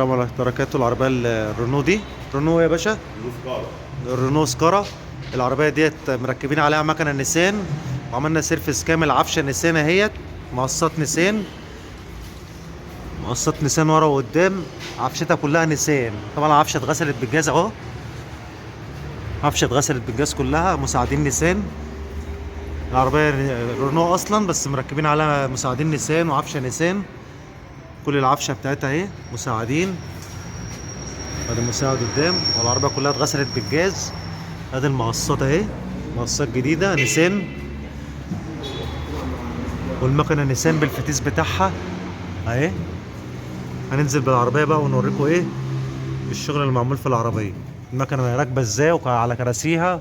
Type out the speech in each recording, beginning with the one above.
السلام عليكم بركاته. العربية الرينو دي رينو يا باشا، الرينو سكارا. العربية ديت مركبين عليها مكنة نيسان، وعملنا سيرفيس كامل. عفشة نيسان اهيت، مقصات نيسان، مقصات نيسان ورا وقدام. عفشتها كلها نيسان. طبعا العفشة اتغسلت بالجاز اهو، عفشة اتغسلت بالجاز كلها. مساعدين نيسان. العربية رينو اصلا، بس مركبين عليها مساعدين نيسان وعفشة نيسان. كل العفشة بتاعتها اهي مساعدين. ادي المساعد قدام، والعربية كلها اتغسلت بالجاز. ادي المقصات اهي، مقصات جديدة نيسان، والمكنة نيسان بالفتيس بتاعها اهي. هننزل بالعربية بقى ونوريكم ايه الشغل اللي معمول في العربية. المكنة راكبة ازاي وعلى كراسيها،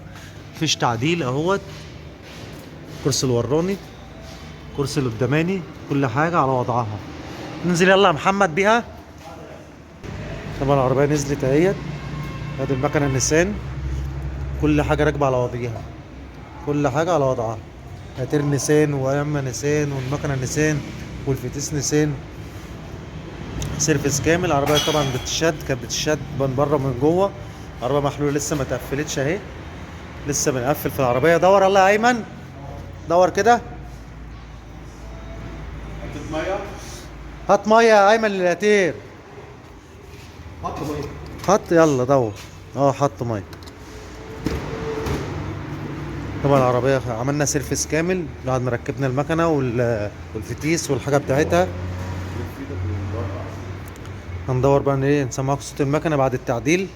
مفيش تعديل اهوت. كرسي الوراني، كرسي القداماني، كل حاجة على وضعها. ننزل يلا يا محمد بيها. طبعا العربية نزلت اهيت. ادي المكنة نيسان، كل حاجة راكبة على وضعها، كل حاجة على وضعها. هاتير نيسان وأيما نيسان والمكنة نيسان والفتيس نيسان. سيرفيس كامل. العربية طبعا بتشد، كانت بتشد من بره ومن جوه. العربية محلولة لسه ما تقفلتش اهي، لسه بنقفل في العربية. دور يلا يا أيمن، دور كده. هات مية يا أيمن للهاتير. حط ميه. حط يلا دور. حط مية. طبعا العربية عملنا سيرفيس كامل بعد ما ركبنا المكنة والفتيس والحاجة بتاعتها. هندور بقى ايه، نسمعكم صوت المكنة بعد التعديل.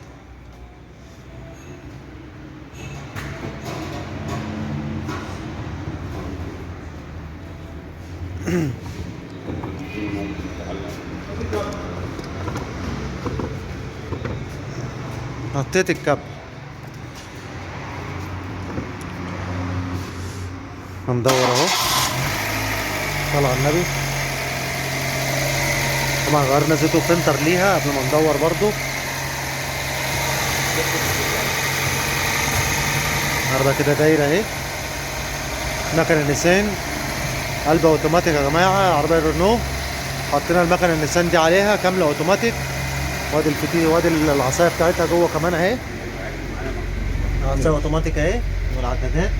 حطيت الكابل. هندور اهو. صلى على النبي. طبعا غيرنا زيت وفلتر ليها قبل ما ندور برضو. العربية كده دايرة اهي. مكنة نيسان، قلب اوتوماتيك يا جماعة. عربية رينو حطينا المكنة النيسان دي عليها كاملة اوتوماتيك. وادي الفتيل، وادي العصاية بتاعتها جوه كمان اهي. العصاية اوتوماتيك اهي، والعدادات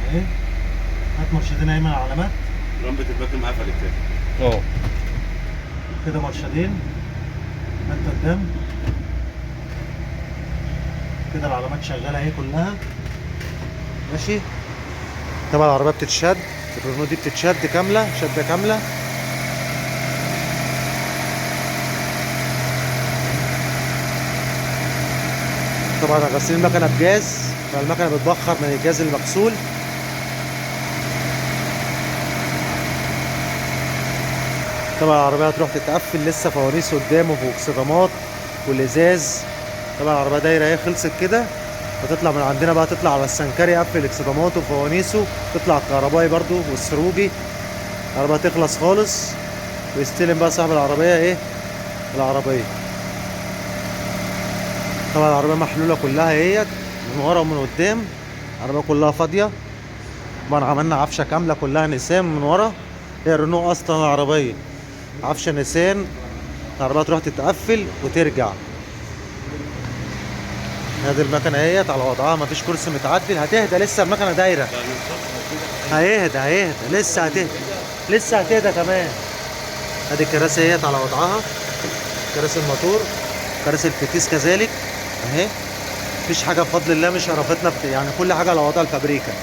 اهي. هات مرشدين ايمن على العلامات. لمبة الباكن قفلت تاني. كده مرشدين، هات قدام كده. العلامات شغالة اهي كلها ماشي. طبعا العربية بتتشد، الرينو دي بتتشد كاملة، شدة كاملة. طبعا غسيل المكنة بجاز، فالمكنة بتبخر من الجاز المغسول. طبعا العربية هتروح تتقفل، لسه فوانيس قدامه واكسدامات والازاز. طبعا العربية دايرة اهي، خلصت كده. هتطلع من عندنا بقى، تطلع على السنكري يقفل اكسداماته وفوانيسه، تطلع الكهربائي برضو والسروجي. العربية تخلص خالص ويستلم بقى صاحب العربية ايه العربية. طبعا العربية محلولة كلها اهيت، من ورا ومن قدام. العربية كلها فاضية. طبعا عملنا عفشة كاملة كلها نيسان من ورا. هي رينو اصلا العربية عفشة نيسان. العربية تروح تتقفل وترجع. هذه المكنة اهيت على وضعها، مفيش كرسي متعدل. هتهدى لسه، المكنة دايرة. هيهدى لسه هتهدى، لسه هتهدى كمان. ادي الكراسي اهيت على وضعها، كراسي الموتور، كراسي الفتيس كذلك اهي. مفيش حاجة بفضل الله مش عرفتنا يعني كل حاجة على وضع الفابريكا.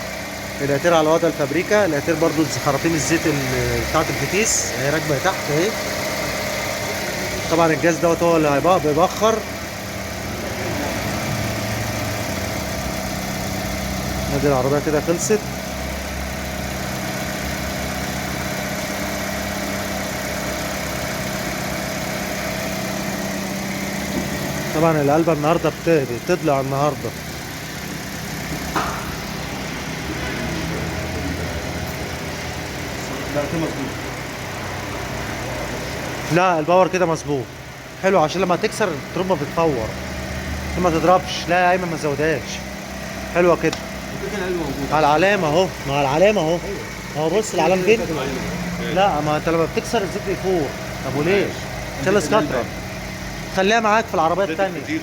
الاتير على وضع الفابريكا. الاتير برضو خراطيم الزيت بتاعت الفتيس اهي راكبة تحت اهي. طبعا الجاز دوت هو اللي هيبقى بيبخر. ادي العربية كده خلصت. طبعا القلبة النهاردة بتطلع النهاردة. لا كده مظبوط. لا الباور كده مظبوط حلو، عشان لما تكسر الترومبة بتفور عشان ما تضربش. لا يا ايمن ما تزودهاش، حلوة كده. كده القلب موجود على العلامة اهو، ما على العلامة اهو. اهو بص العلامة فين؟ لا ما انت لما بتكسر الزيت بيفور. طب وليه؟ خلص فتره. خليها معاك في العربيه زيت الثانيه. الفتيس.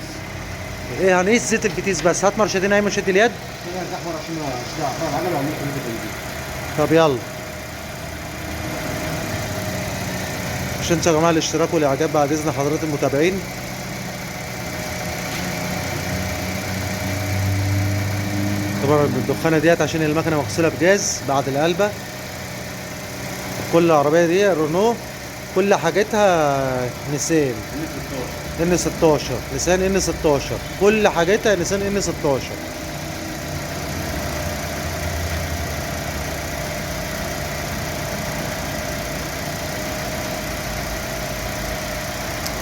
ايه هنقيس زيت الفتيس بس. هات مرشدين ايمن شد اليد. كده احمر عشان اشتغل العجله وعملت زيت البنزين. طب يلا. مش تنسوا يا جماعه الاشتراك والاعجاب بعد اذن حضرات المتابعين. طبعا الدخانه ديت عشان المكنه مغسوله بجاز بعد القلبه. كل العربيه دي رونو كل حاجتها نيسان ان 16 نيسان ان 16 كل حاجتها نيسان ان 16.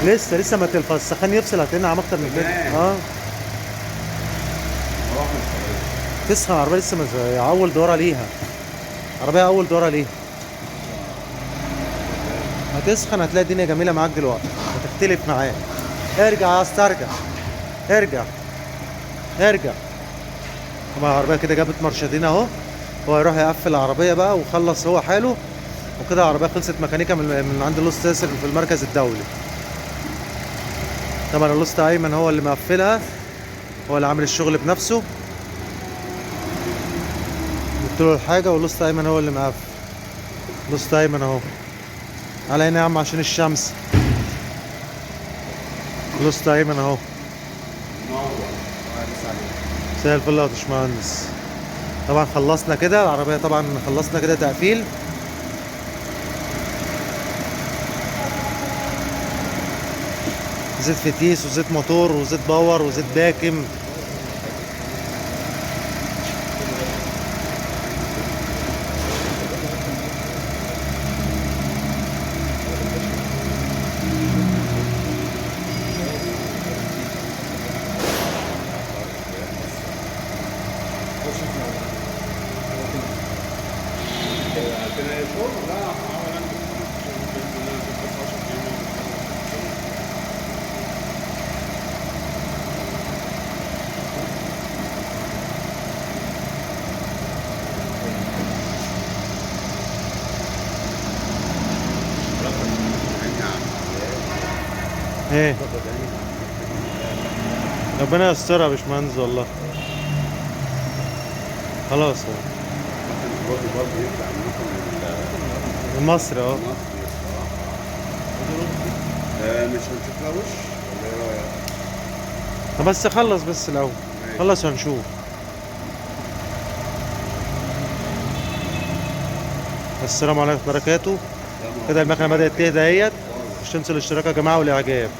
لسه ما السخان يفصل هتلاقينا عم اكتر من كده. تسخن العربيه لسه اول دوره ليها. عربيه اول دوره ليها. هتسخن هتلاقي الدنيا جميله معاك دلوقتي. هتختلف معاك. ارجع يا اسطى ارجع. طبعا العربيه كده جابت مرشدين اهو. هو هيروح يقفل العربيه بقى وخلص هو حاله. وكده العربيه خلصت ميكانيكا من عند الأسطى ياسر في المركز الدولي. طبعا الأسطى ايمن هو اللي مقفلها. هو اللي عامل الشغل بنفسه. قلت له الحاجه والأسطى ايمن هو اللي مقفل. الأسطى ايمن اهو. على هنا يا عم عشان الشمس. الأسطى ايمن اهو. مساء الفل يا باشمهندس. طبعا خلصنا كده العربيه. طبعا خلصنا كده تقفيل. زيت فتيس وزيت موتور وزيت باور وزيت باكم. ايه ربنا يسترها يا باشمهندس والله. خلاص اهو المصري اهو. مش هنشوف لها وش ولا ايه رايك؟ طب بس خلص بس الاول. خلص وهنشوف. السلام عليكم ورحمه الله وبركاته. كده المكنه بدات تهدى اهيت. مش تنسوا الاشتراك يا جماعه والاعجاب.